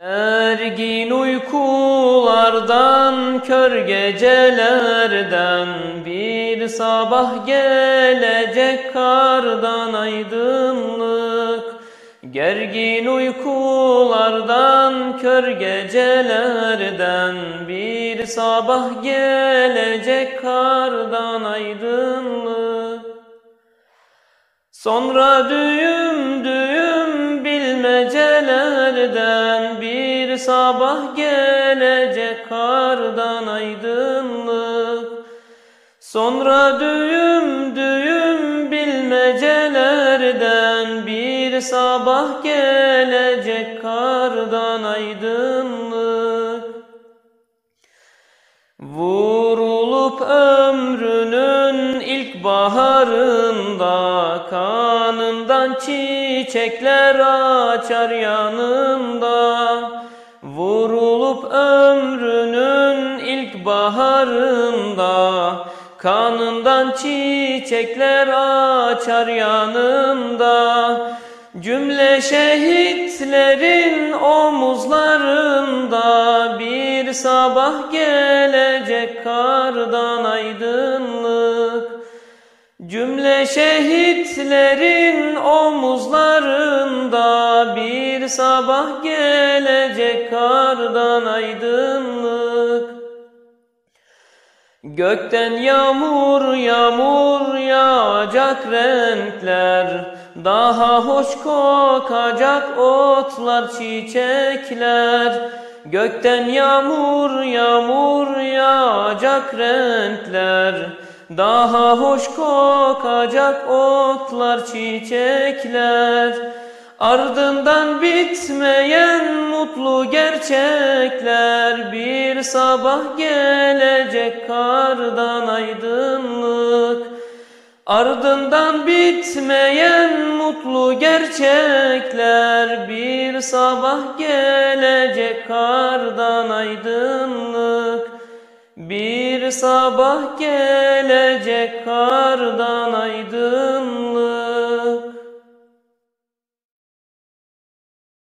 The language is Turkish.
Ergin uykulardan, kör gecelerden, bir sabah gelecek kardan aydınlık. Gergin uykulardan, kör gecelerden, bir sabah gelecek kardan aydınlık. Sonra düğüm düğüm bilmecelerden, bir sabah gelecek kardan aydınlık. Sonra düğüm düğüm bilmecelerden, bir sabah gelecek kardan aydınlık. Vurulup ömrünün ilk baharında, kanından çiçekler açar yanında. Vurulup ömrünün ilk baharında, kanından çiçekler açar yanında. Cümle şehitlerin omuzlarında, bir sabah gelecek kardan aydınlık. Cümle şehitlerin omuzlarında, bir sabah gelecek kardan aydınlık. Gökten yağmur yağmur yağacak renkler, daha hoş kokacak otlar, çiçekler. Gökten yağmur yağmur yağacak renkler, daha hoş kokacak otlar, çiçekler. Ardından bitmeyen mutlu gerçekler, bir sabah gelecek kardan aydınlık. Ardından bitmeyen mutlu gerçekler, bir sabah gelecek kardan aydınlık. Bir sabah gelecek kardan aydınlık.